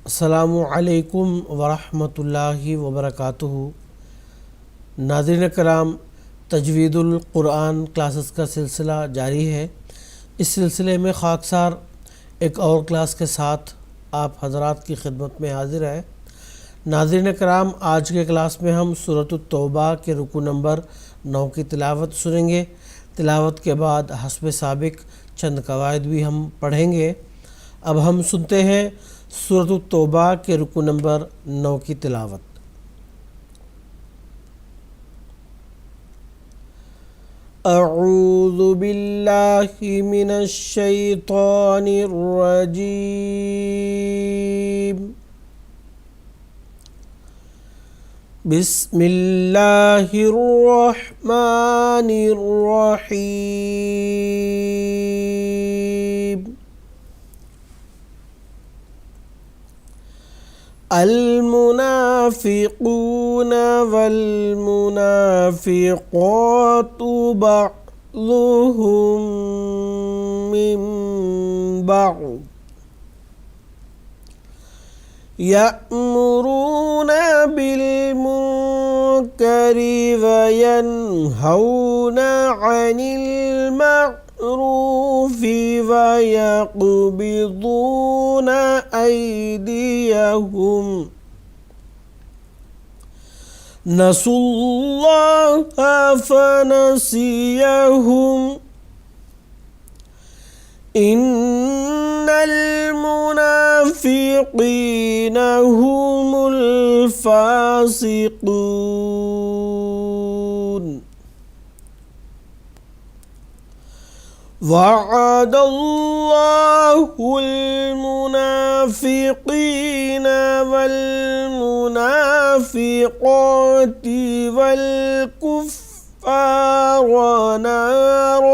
السلام علیکم ورحمۃ اللہ وبرکاتہ۔ ناظرین کرام، تجوید القرآن کلاسز کا سلسلہ جاری ہے۔ اس سلسلے میں خاکسار ایک اور کلاس کے ساتھ آپ حضرات کی خدمت میں حاضر ہے۔ ناظرین کرام، آج کے کلاس میں ہم سورۃ التوبہ کے رکوع نمبر 9 کی تلاوت سنیں گے۔ تلاوت کے بعد حسب سابق چند قواعد بھی ہم پڑھیں گے۔ اب ہم سنتے ہیں سورۃ التوبہ کے رکوع نمبر 9 کی تلاوت۔ اعوذ باللہ من الشیطان الرجیم، بسم اللہ الرحمن الرحیم۔ المنافقون والمنافقات بعضهم من بعض يأمرون بالمنكر وينهون عن المعروف ويقبضون أيديهم، نسوا الله فنسيهم، إن المنافقين هم الفاسقون۔ وعد الله المنافقين والمنافقات والكفار نار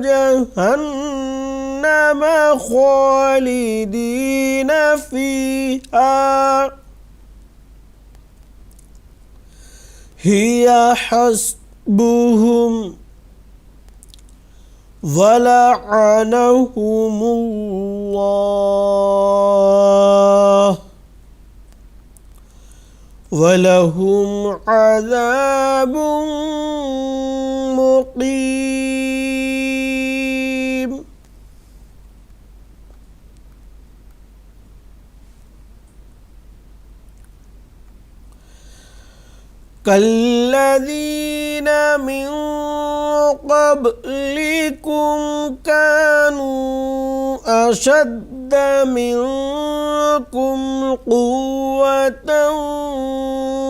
جهنم خالدين فيها، هي حسبهم، وَلَعَنَهُمُ اللَّهُ وَلَهُمْ عَذَابٌ مُقِيمٌ۔ كَالَّذِينَ مِن قبلكم كانوا أشد منكم قوة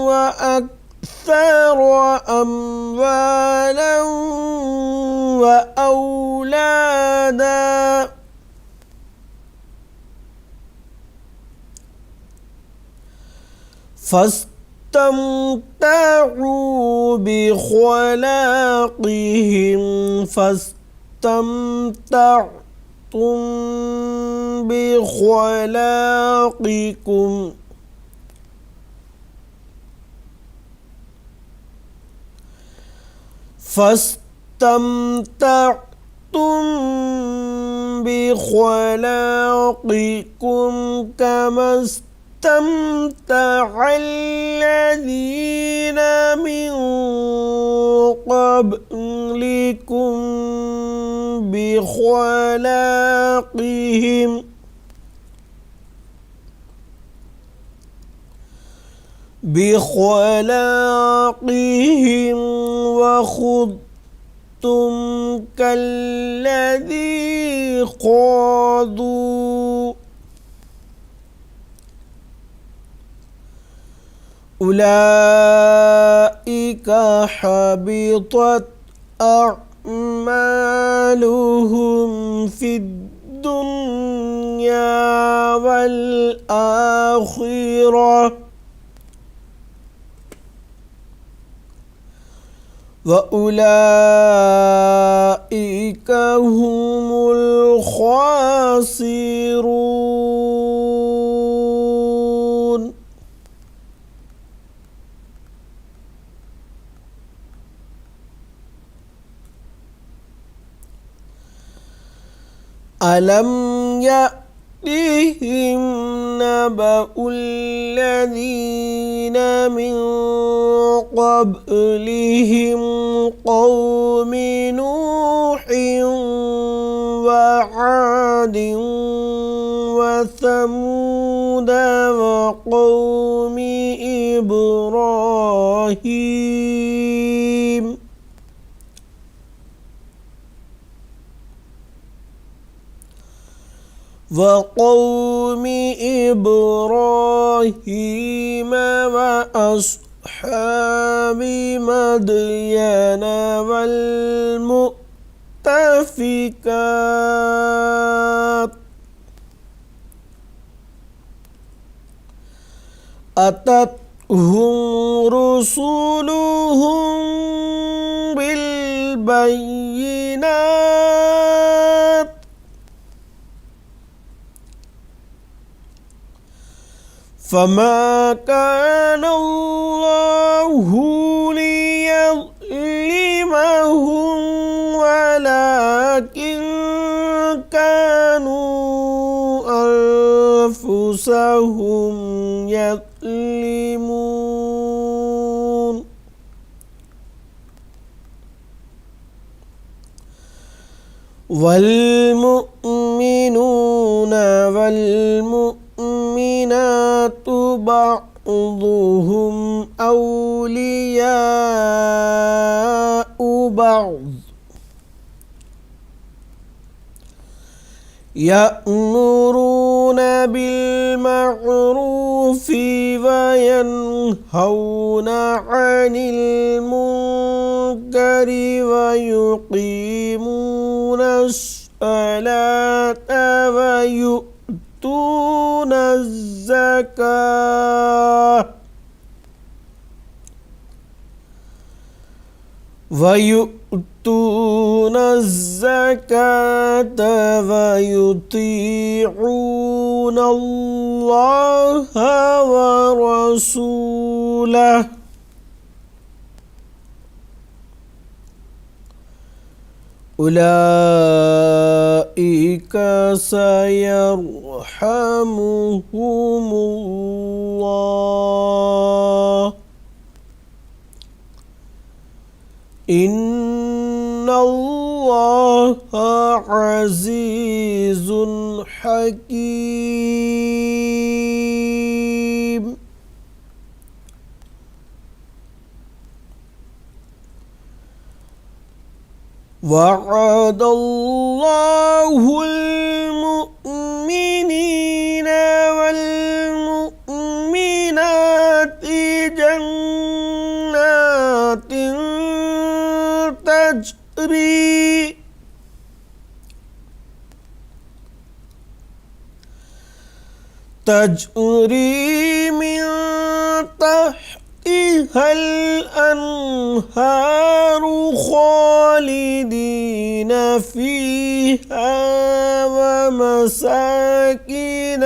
وأكثر أموالا وأولادا، فاستمتعوا بخلاقهم فاستمتعتم بخلاقكم، كما استمتع الذين من قبلكم بخلاقهم وخضتم كالذي خاضوا، أولئك حبطت أعمالهم في الدنيا والآخرة، وأولئك هم الخاسرون۔ ألم يأتهم نبأ الذين من قبلهم قوم نوح وعاد وثمود وقوم إبراهيم وأصحاب مدين والمؤتفكات أتتهم رسلهم بالبينات فما كان الله ليظلمهم ولكن كانوا أنفسهم يظلمون والمؤمنون والمؤمنات بعضهم أولياء بعض يأمرون بالمعروف وينهون عن المنكر ويقيمون الصلاة ويؤتون الزكاة ويطيعون الله ورسوله أولئك سيرحمهم الله إن الله عزيز حكيم وعد الله المؤمنين والمؤمنات جنات تجري من تحتها الأنهار خالدين فيها ومساكن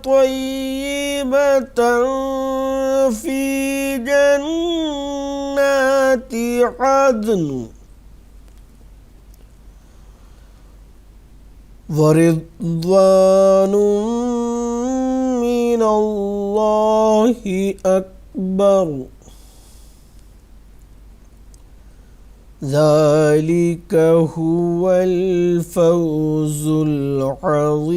طيبة في جنات عدن ورضوان من الله أكبر ذلك هو الفوز العظيم.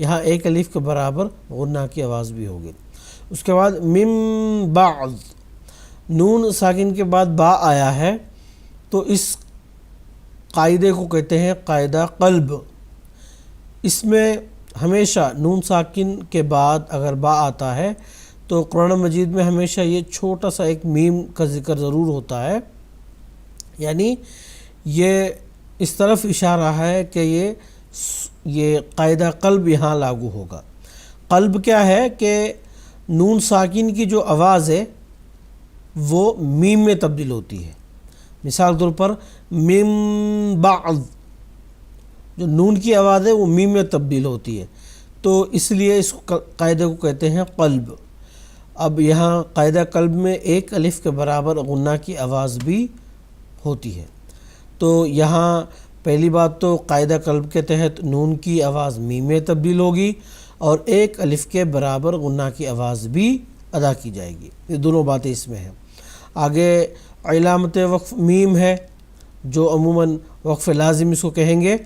یہاں ایک الف کے برابر غنہ کی آواز بھی ہوگی۔ اس کے بعد من بعد، نون ساکن کے بعد با آیا ہے تو اس قاعدے کو کہتے ہیں قاعدہ قلب۔ اس میں ہمیشہ نون ساکن کے بعد اگر با آتا ہے تو قرآن مجید میں ہمیشہ یہ چھوٹا سا ایک میم کا ذکر ضرور ہوتا ہے، یعنی یہ اس طرف اشارہ ہے کہ یہ قاعدہ قلب یہاں لاگو ہوگا۔ قلب کیا ہے کہ نون ساکن کی جو آواز ہے وہ میم میں تبدیل ہوتی ہے۔ مثال کے طور پر من بعد، جو نون کی آواز ہے وہ میم میں تبدیل ہوتی ہے، تو اس لیے اس قاعدے کو کہتے ہیں قلب۔ اب یہاں قاعدہ قلب میں ایک الف کے برابر غنہ کی آواز بھی ہوتی ہے، تو یہاں پہلی بات تو قاعدہ قلب کے تحت نون کی آواز میم میں تبدیل ہوگی اور ایک الف کے برابر غنہ کی آواز بھی ادا کی جائے گی۔ یہ دونوں باتیں اس میں ہیں۔ آگے علامت وقف میم ہے جو عموماً وقف لازم اس کو کہیں گے،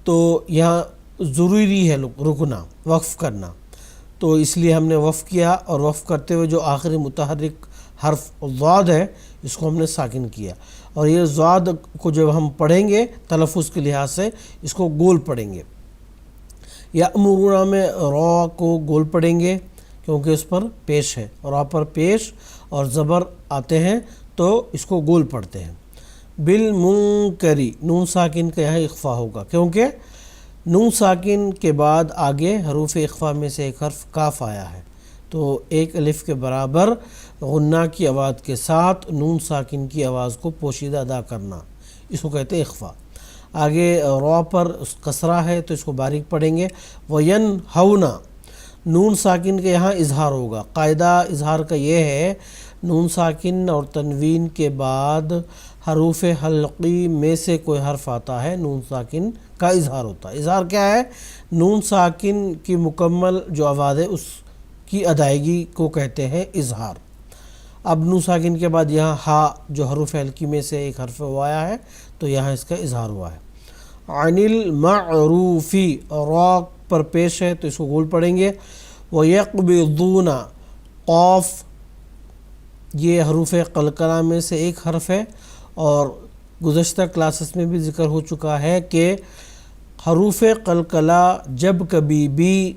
تو یہاں ضروری ہے رکنا، وقف کرنا، تو اس لیے ہم نے وقف کیا، اور وقف کرتے ہوئے جو آخری متحرک حرف ضاد ہے اس کو ہم نے ساکن کیا، اور یہ ضاد کو جب ہم پڑھیں گے تلفظ کے لحاظ سے اس کو گول پڑھیں گے۔ یأمرون میں را کو گول پڑھیں گے کیونکہ اس پر پیش ہے، را پر پیش اور زبر آتے ہیں تو اس کو گول پڑھتے ہیں۔ بالمنکری، نون ساکن کا یہاں اخفا ہوگا کیونکہ نون ساکن کے بعد آگے حروف اخفا میں سے ایک حرف کاف آیا ہے، تو ایک الف کے برابر غنہ کی آواز کے ساتھ نون ساکن کی آواز کو پوشیدہ ادا کرنا، اس کو کہتے ہیں اخفا۔ آگے را پر کسرہ ہے تو اس کو باریک پڑھیں گے۔ وَيَنْهَوْنَ، نون ساکن کے یہاں اظہار ہوگا۔ قاعدہ اظہار کا یہ ہے، نون ساکن اور تنوین کے بعد حروف حلقی میں سے کوئی حرف آتا ہے، نون ساکن کا اظہار ہوتا ہے۔ اظہار کیا ہے؟ نون ساکن کی مکمل جو آواز ہے اس کی ادائیگی کو کہتے ہیں اظہار۔ اب نون ساکن کے بعد یہاں ہا جو حروف حلقی میں سے ایک حرف وہ آیا ہے تو یہاں اس کا اظہار ہوا ہے۔ عن المعروفی، را پر پیش ہے تو اس کو گول پڑھیں گے۔ وَيَقْبِضُونَ، قاف یہ حروف قلقلہ میں سے ایک حرف ہے، اور گزشتہ کلاسز میں بھی ذکر ہو چکا ہے کہ حروف قلقلہ جب کبھی بھی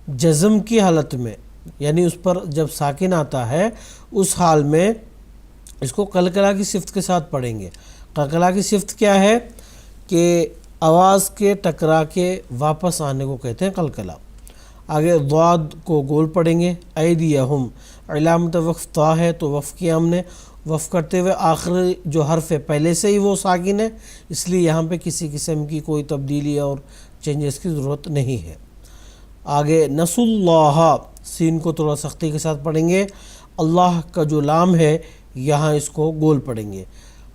جزم کی حالت میں، یعنی اس پر جب ساکن آتا ہے اس حال میں اس کو قلقلہ کی صفت کے ساتھ پڑھیں گے۔ قلقلہ کی صفت کیا ہے کہ آواز کے ٹکرا کے واپس آنے کو کہتے ہیں قلقلہ۔ آگے ضاد کو گول پڑھیں گے۔ ایدیہم، علامت وقف تا ہے تو وقف کیا ہم نے، وقف کرتے ہوئے آخری جو حرف ہے پہلے سے ہی وہ ساکن ہے، اس لیے یہاں پہ کسی قسم کی کوئی تبدیلی اور چینجز کی ضرورت نہیں ہے۔ آگے نسوا اللہ، سین کو تھوڑا سختی کے ساتھ پڑھیں گے۔ اللہ کا جو لام ہے یہاں اس کو گول پڑھیں گے۔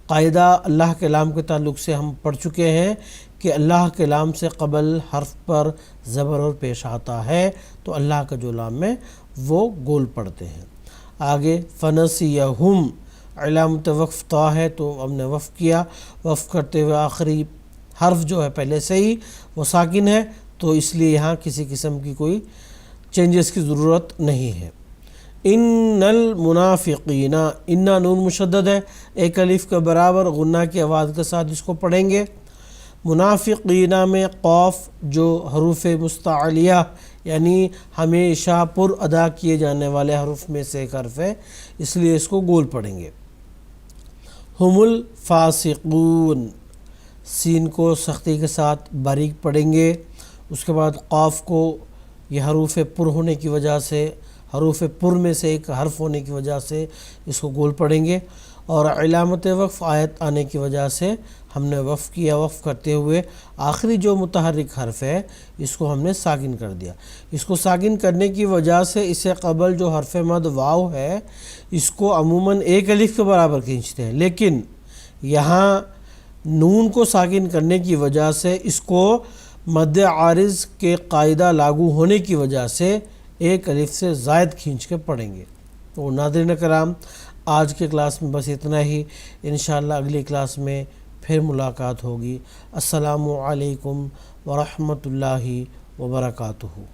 قاعدہ اللہ کے لام کے تعلق سے ہم پڑھ چکے ہیں کہ اللہ کے لام سے قبل حرف پر زبر اور پیش آتا ہے تو اللہ کا جو لام ہے وہ گول پڑھتے ہیں۔ آگے فنسیہم، علامت وقف تا ہے تو ہم نے وقف کیا، وقف کرتے ہوئے آخری حرف جو ہے پہلے سے ہی وہ ساکن ہے تو اس لیے یہاں کسی قسم کی کوئی چینجز کی ضرورت نہیں ہے۔ ان المنافقین، انا نون مشدد ہے، ایک الف کے برابر غنہ کی آواز کے ساتھ اس کو پڑھیں گے۔ منافقین میں قاف جو حروف مستعلیہ یعنی ہمیشہ پر ادا کیے جانے والے حروف میں سے ایک حرف ہے، اس لیے اس کو گول پڑھیں گے۔ ہم الفاسقون، سین کو سختی کے ساتھ باریک پڑھیں گے۔ اس کے بعد قاف کو یہ حروف پر ہونے کی وجہ سے، حروف پر میں سے ایک حرف ہونے کی وجہ سے اس کو گول پڑھیں گے، اور علامت وقف آیت آنے کی وجہ سے ہم نے وقف کیا، وقف کرتے ہوئے آخری جو متحرک حرف ہے اس کو ہم نے ساکن کر دیا۔ اس کو ساکن کرنے کی وجہ سے اس سے قبل جو حرف مد واو ہے اس کو عموماً ایک الف کے برابر کھینچتے ہیں، لیکن یہاں نون کو ساکن کرنے کی وجہ سے اس کو مد عارض کے قاعدہ لاگو ہونے کی وجہ سے ایک الف سے زائد کھینچ کے پڑھیں گے۔ تو ناظرین کرام، آج کے کلاس میں بس اتنا ہی، انشاءاللہ اگلی کلاس میں پھر ملاقات ہوگی۔ السلام علیکم ورحمۃ اللہ وبرکاتہ۔